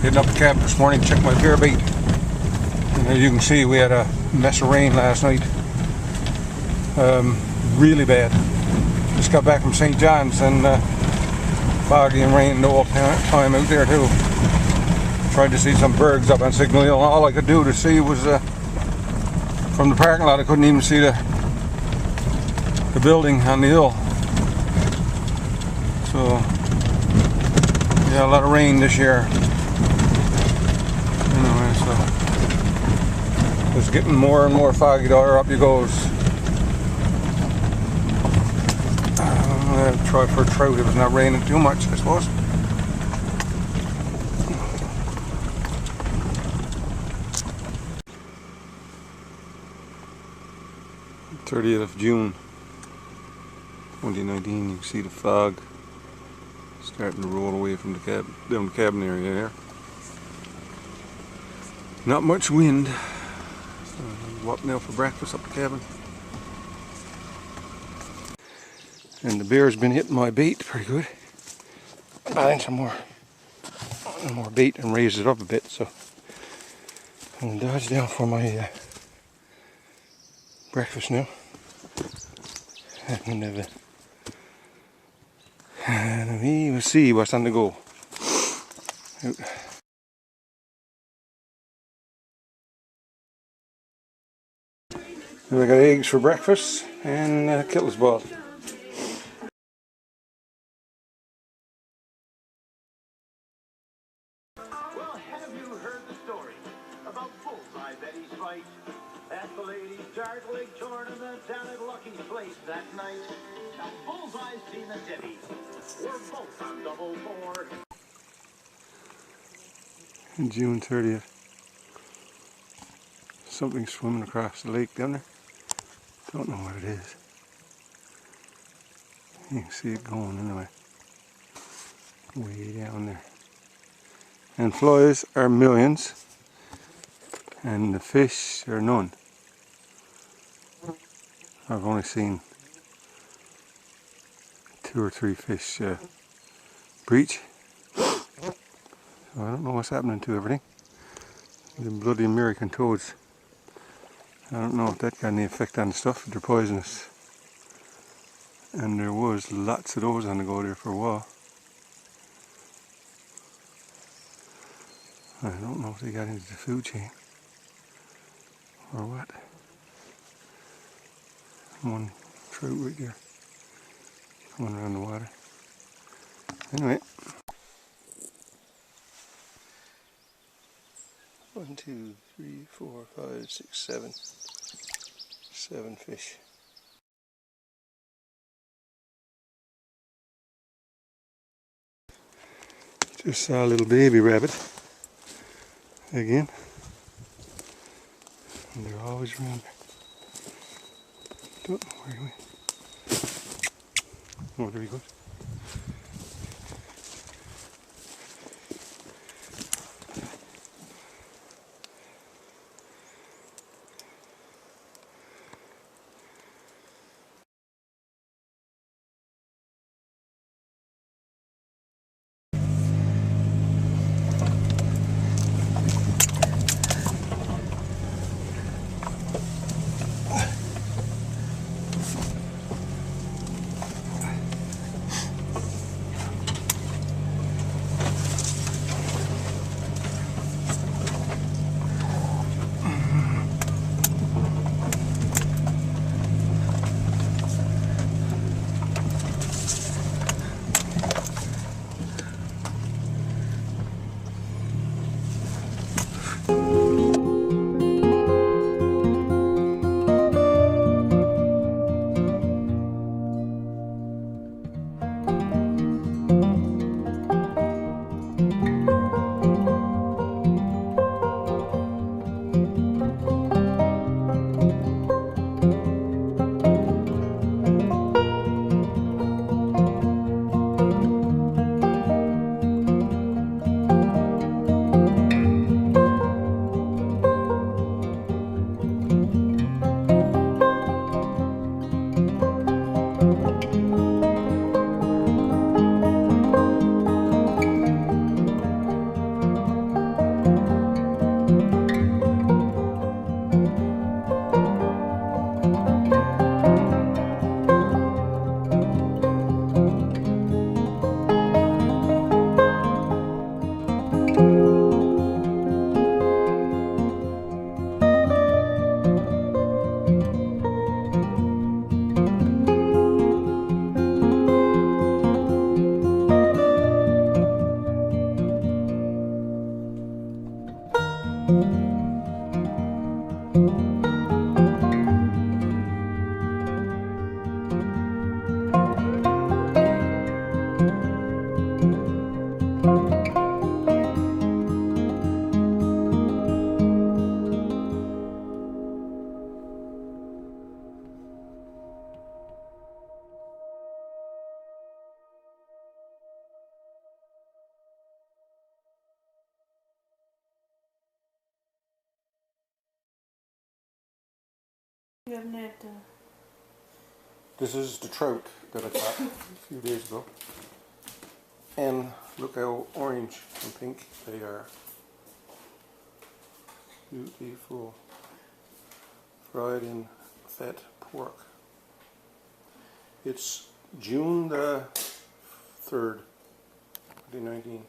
Getting up the cab this morning to check my beer bait. And as you can see, we had a mess of rain last night. Really bad. Just got back from St. John's and foggy and rain the whole time out there too. Tried to see some birds up on Signal Hill. All I could do to see was from the parking lot. I couldn't even see the building on the hill. So yeah, a lot of rain this year. Anyway, so it's getting more and more foggy the higher up you goes. I'm gonna try for a trout if it's not raining too much, I suppose. '30th of June 2019. You can see the fog starting to roll away from the down the cabin area there. Not much wind. I'm up now for breakfast up the cabin. And the bear's been hitting my bait pretty good. Buying some more bait and raise it up a bit. So I'm gonna dodge down for my breakfast now. And we will see what's on the go. We got eggs for breakfast and kittles ball. Well, have you heard the story about Bullseye Betty's fight? At the ladies' dartling tournament down at Lucky's place that night. Now Bullseye's team and Debbie were both on double board. June 30th. Something swimming across the lake down there. Don't know what it is. You can see it going anyway. Way down there. And flies are millions. And the fish are none. I've only seen 2 or 3 fish breach. So I don't know what's happening to everything. The bloody American toads. I don't know if that got any effect on the stuff. They're poisonous. And there was lots of those on the go there for a while. I don't know if they got into the food chain or what. One trout right there coming around the water. Anyway. 1, 2, 3, 4, 5, 6, 7. 7 fish. Just saw a little baby rabbit again. And they're always around there. Don't know where he went. Oh, there he goes. You haven't had This is the trout that I caught a few days ago. And look how orange and pink they are. Beautiful. Fried in fat pork. It's June the 3rd, 2019.